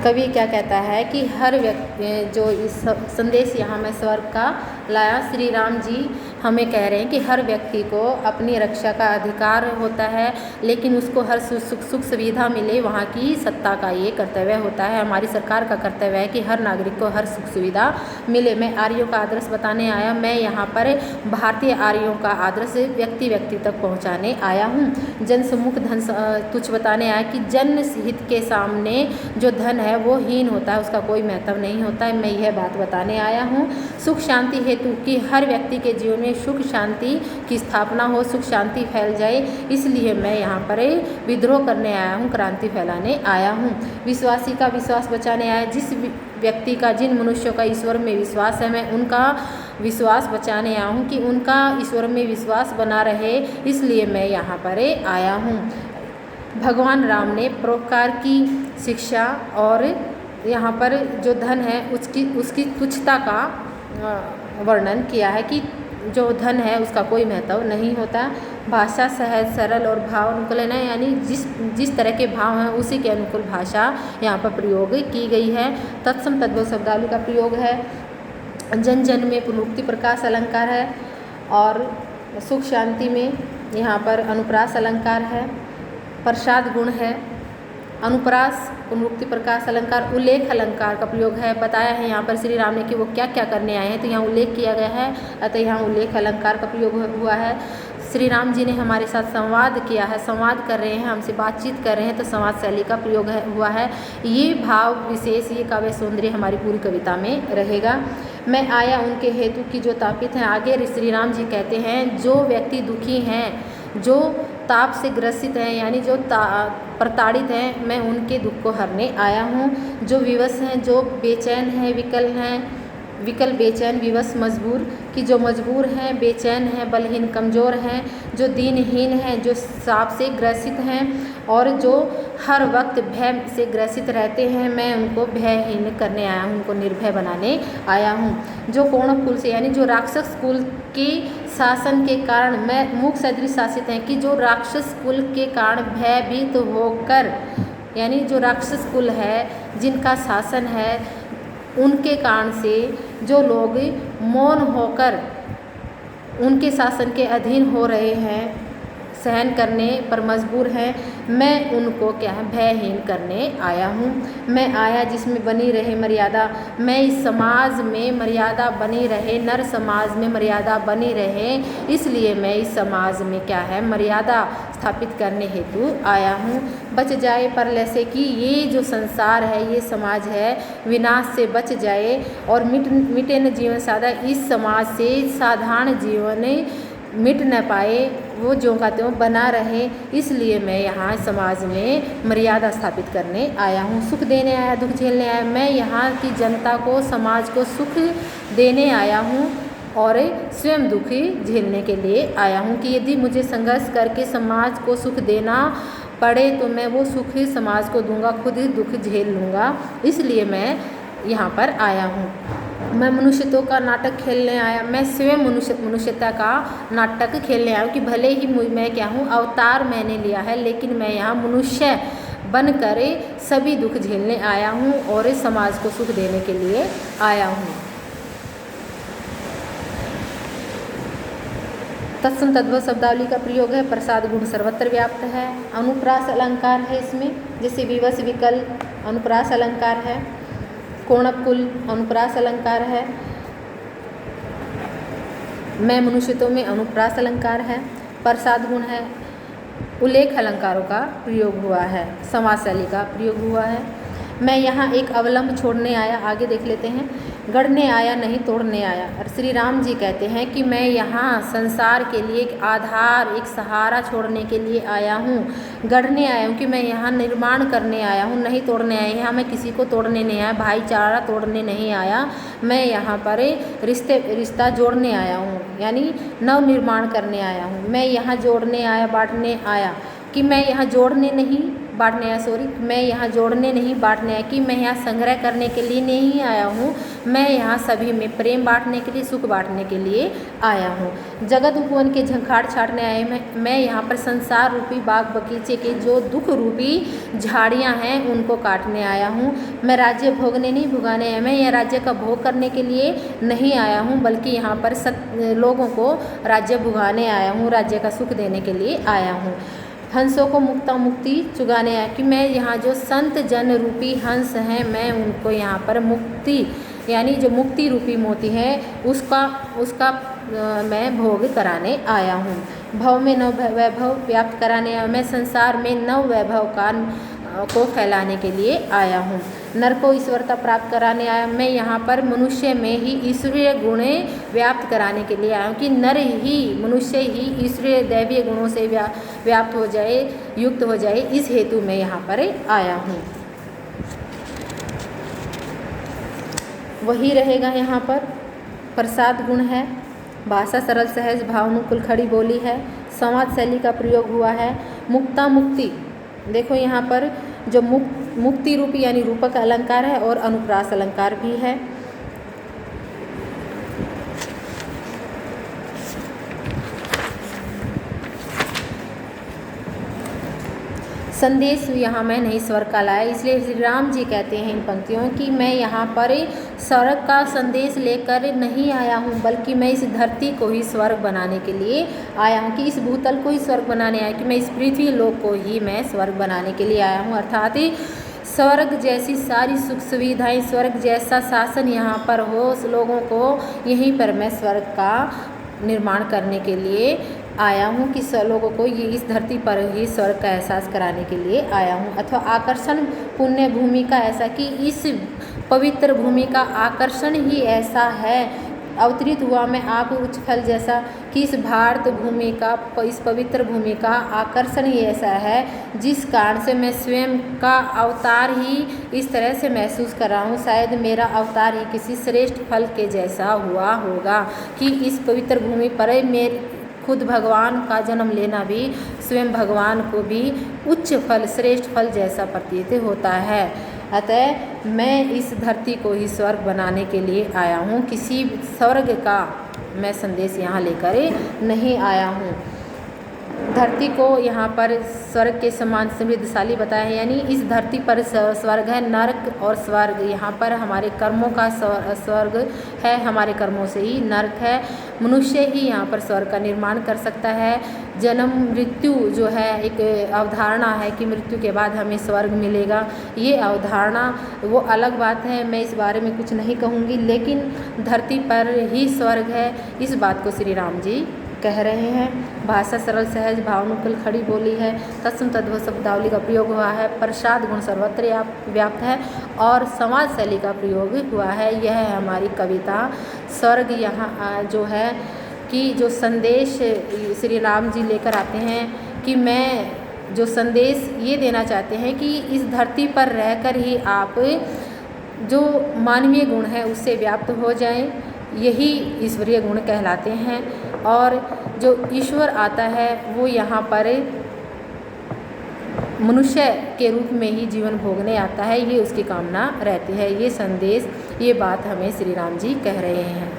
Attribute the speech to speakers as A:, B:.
A: कवि क्या कहता है कि हर व्यक्ति जो इस संदेश यहाँ मैं स्वर्ग का लाया, श्री राम जी हमें कह रहे हैं कि हर व्यक्ति को अपनी रक्षा का अधिकार होता है, लेकिन उसको हर सुख सुविधा मिले वहाँ की सत्ता का ये कर्तव्य होता है। हमारी सरकार का कर्तव्य है कि हर नागरिक को हर सुख सुविधा मिले। मैं आर्यों का आदर्श बताने आया, मैं यहाँ पर भारतीय आर्यों का आदर्श व्यक्ति व्यक्ति तक पहुँचाने आया हूँ। जन सम्मुख धन तुच्छ बताने आया कि जन हित के सामने जो धन है वो हीन होता है, उसका कोई महत्व नहीं होता है। मैं यह बात बताने आया हूँ सुख शांति हेतु कि हर व्यक्ति के जीवन में सुख शांति की स्थापना हो, सुख शांति फैल जाए, इसलिए मैं यहाँ पर विद्रोह करने आया हूँ, क्रांति फैलाने आया हूँ। विश्वासी का विश्वास बचाने आया, जिस व्यक्ति का जिन मनुष्यों का ईश्वर में विश्वास है, मैं उनका विश्वास बचाने आया हूँ कि उनका ईश्वर में विश्वास बना रहे, इसलिए मैं यहाँ पर आया हूँ। भगवान राम ने परोपकार की शिक्षा और यहाँ पर जो धन है उसकी तुच्छता का वर्णन किया है कि जो धन है उसका कोई महत्व नहीं होता। भाषा सहज सरल और भाव अनुकूल है, यानी जिस तरह के भाव हैं उसी के अनुकूल भाषा यहाँ पर प्रयोग की गई है। तत्सम तद्भव शब्दावली का प्रयोग है। जन जन में पुनरुक्ति प्रकाश अलंकार है और सुख शांति में यहाँ पर अनुप्रास अलंकार है। प्रसाद गुण है, अनुप्रास पुनरुक्ति प्रकाश अलंकार, उल्लेख अलंकार का प्रयोग है। बताया है यहाँ पर श्री राम ने कि वो क्या क्या करने आए हैं, तो यहाँ उल्लेख किया गया है, अतः यहाँ उल्लेख अलंकार का प्रयोग हुआ है। श्री राम जी ने हमारे साथ संवाद किया है, संवाद कर रहे हैं, हमसे बातचीत कर रहे हैं, तो संवाद शैली का प्रयोग हुआ है। ये भाव विशेष, ये काव्य सौंदर्य हमारी पूरी कविता में रहेगा। मैं आया उनके हेतु की जो तापित हैं, आगे श्री राम जी कहते हैं जो व्यक्ति दुखी हैं, जो ताप से ग्रसित हैं, यानी जो प्रताड़ित हैं, मैं उनके दुख को हरने आया हूँ। जो विवश हैं, जो बेचैन हैं, विकल बेचैन विवश मजबूर, कि जो मजबूर हैं, बेचैन हैं, बलहीन कमज़ोर हैं, जो दीनहीन हैं, जो साप से ग्रसित हैं और जो हर वक्त भय से ग्रसित रहते हैं, मैं उनको भयहीन करने आया हूँ, उनको निर्भय बनाने आया हूँ। जो कौणव कुल से, यानी जो राक्षस कुल के शासन के कारण मैं मूक सदृश शासित हैं, कि जो राक्षस कुल के कारण भयभीत होकर, यानी जो राक्षस कुल है जिनका शासन है उनके कारण से जो लोग मौन होकर उनके शासन के अधीन हो रहे हैं, सहन करने पर मजबूर हैं, मैं उनको क्या है भयहीन करने आया हूँ। मैं आया जिसमें बनी रहे मर्यादा, मैं इस समाज में मर्यादा बनी रहे, नर समाज में मर्यादा बनी रहे, इसलिए मैं इस समाज में क्या है मर्यादा स्थापित करने हेतु आया हूँ। बच जाए प्रलय से, कि ये जो संसार है, ये समाज है, विनाश से बच जाए और मिटे न जीवन सादा, इस समाज से साधारण जीवन मिट न पाए, वो ज्यों का त्यों बना रहे, इसलिए मैं यहाँ समाज में मर्यादा स्थापित करने आया हूँ। सुख देने आया, दुख झेलने आया, मैं यहाँ की जनता को, समाज को सुख देने आया हूँ और स्वयं दुख झेलने के लिए आया हूँ कि यदि मुझे संघर्ष करके समाज को सुख देना पड़े तो मैं वो सुख समाज को दूंगा, खुद ही दुख झेल लूँगा, इसलिए मैं यहाँ पर आया हूँ। मैं मनुष्यत्व का नाटक खेलने आया, मैं स्वयं मनुष्यता का नाटक खेलने आया हूँ कि भले ही मैं क्या हूँ अवतार मैंने लिया है, लेकिन मैं यहाँ मनुष्य बनकर सभी दुख झेलने आया हूँ और समाज को सुख देने के लिए आया हूँ। तत्सम तद्भव शब्दावली का प्रयोग है। प्रसाद गुण सर्वत्र व्याप्त है। अनुप्रास अलंकार है इसमें, जैसे विवश विकल अनुप्रास अलंकार है, कौणव कुल अनुप्रास अलंकार है, मैं मनुष्यत्व में अनुप्रास अलंकार है, प्रसाद गुण है, उल्लेख अलंकारों का प्रयोग हुआ है, समास शैली का प्रयोग हुआ है। मैं यहाँ एक अवलंब छोड़ने आया, आगे देख लेते हैं। गढ़ने आया नहीं तोड़ने आया, और श्री राम जी कहते हैं कि मैं यहाँ संसार के लिए एक आधार, एक सहारा छोड़ने के लिए आया हूँ। गढ़ने आया हूँ कि मैं यहाँ निर्माण करने आया हूँ, नहीं तोड़ने आया। यहाँ मैं किसी को तोड़ने नहीं आया, भाईचारा तोड़ने नहीं आया, मैं यहाँ पर रिश्ता जोड़ने आया हूँ, यानी नव निर्माण करने आया हूँ। मैं यहाँ जोड़ने आया, बांटने आया, कि मैं यहाँ जोड़ने नहीं बांटने आया, सॉरी, मैं यहाँ जोड़ने नहीं बांटने आया, कि मैं यहाँ संग्रह करने के लिए नहीं आया हूँ, मैं यहाँ सभी में प्रेम बांटने के लिए, सुख बांटने के लिए आया हूँ। जगत उपवन के झंखाड़ छाटने आए मैं यहाँ पर संसार रूपी बाग बगीचे के जो दुख रूपी झाड़ियाँ हैं उनको काटने आया हूँ। मैं राज्य भोगने नहीं भुगाने आया, मैं यह राज्य का भोग करने के लिए नहीं आया हूँ, बल्कि यहाँ पर लोगों को राज्य भुगाने आया हूँ, राज्य का सुख देने के लिए आया हूँ। हंसों को मुक्ता मुक्ति चुगाने आया, कि मैं यहाँ जो संत जन रूपी हंस हैं मैं उनको यहाँ पर मुक्ति यानी जो मुक्ति रूपी मोती है उसका मैं भोग कराने आया हूँ। भव में नव वैभव व्याप्त कराने आया, मैं संसार में नव वैभव को फैलाने के लिए आया हूँ। नर को ईश्वरता प्राप्त कराने आया, मैं यहाँ पर मनुष्य में ही ईश्वरीय गुणे व्याप्त कराने के लिए आया हूँ, कि नर ही मनुष्य ही ईश्वरीय दैवीय गुणों से व्याप्त हो जाए, युक्त हो जाए, इस हेतु मैं यहाँ पर आया हूँ। वही रहेगा यहाँ पर प्रसाद गुण है, भाषा सरल सहज भावनुकुल खड़ी बोली है, संवाद शैली का प्रयोग हुआ है। मुक्ता मुक्ति, देखो यहाँ पर जो मुक्ति रूपी यानी रूपक अलंकार है और अनुप्रास अलंकार भी है। संदेश यहाँ मैं नहीं स्वर्ग का लाया, इसलिए श्री राम जी कहते हैं इन पंक्तियों कि मैं यहाँ पर स्वर्ग का संदेश लेकर नहीं आया हूँ, बल्कि मैं इस धरती को ही स्वर्ग बनाने के लिए आया हूँ, कि इस भूतल को ही स्वर्ग बनाने आया, कि मैं इस पृथ्वी लोक को ही मैं स्वर्ग बनाने के लिए आया हूँ। अर्थात स्वर्ग जैसी सारी सुख सुविधाएं, स्वर्ग जैसा शासन यहाँ पर हो, उस लोगों को यहीं पर मैं स्वर्ग का निर्माण करने के लिए आया हूँ, कि लोगों को ये इस धरती पर ही स्वर्ग का एहसास कराने के लिए आया हूँ। अथवा आकर्षण पुण्य भूमि का ऐसा, कि इस पवित्र भूमि का आकर्षण ही ऐसा है, अवतरित हुआ मैं आप उच्च फल जैसा, कि इस भारत भूमि का, इस पवित्र भूमि का आकर्षण ही ऐसा है जिस कारण से मैं स्वयं का अवतार ही इस तरह से महसूस कर रहा हूँ। शायद मेरा अवतार ही किसी श्रेष्ठ फल के जैसा हुआ होगा, कि इस पवित्र भूमि पर मेरे खुद भगवान का जन्म लेना भी स्वयं भगवान को भी उच्च फल, श्रेष्ठ फल जैसा प्रतीत होता है। अतः मैं इस धरती को ही स्वर्ग बनाने के लिए आया हूँ, किसी स्वर्ग का मैं संदेश यहाँ लेकर नहीं आया हूँ। धरती को यहाँ पर स्वर्ग के समान समृद्धशाली बताया है, यानी इस धरती पर स्वर्ग है, नरक और स्वर्ग यहाँ पर हमारे कर्मों का स्वर्ग है, हमारे कर्मों से ही नरक है। मनुष्य ही यहाँ पर स्वर्ग का निर्माण कर सकता है। जन्म मृत्यु जो है एक अवधारणा है कि मृत्यु के बाद हमें स्वर्ग मिलेगा, ये अवधारणा वो अलग बात है, मैं इस बारे में कुछ नहीं कहूँगी, लेकिन धरती पर ही स्वर्ग है, इस बात को श्री राम जी कह रहे हैं। भाषा सरल सहज भावनुकुल खड़ी बोली है, तत्सम तद्भव शब्दावली का प्रयोग हुआ है, प्रसाद गुण सर्वत्र व्याप्त है और समाज शैली का प्रयोग हुआ है। यह है हमारी कविता। स्वर्ग यहाँ जो है कि जो संदेश श्री राम जी लेकर आते हैं, कि मैं जो संदेश ये देना चाहते हैं कि इस धरती पर रहकर ही आप जो मानवीय गुण है उससे व्याप्त हो जाएं, यही ईश्वरीय गुण कहलाते हैं। और जो ईश्वर आता है वो यहाँ पर मनुष्य के रूप में ही जीवन भोगने आता है, ये उसकी कामना रहती है। ये संदेश, ये बात हमें श्री राम जी कह रहे हैं।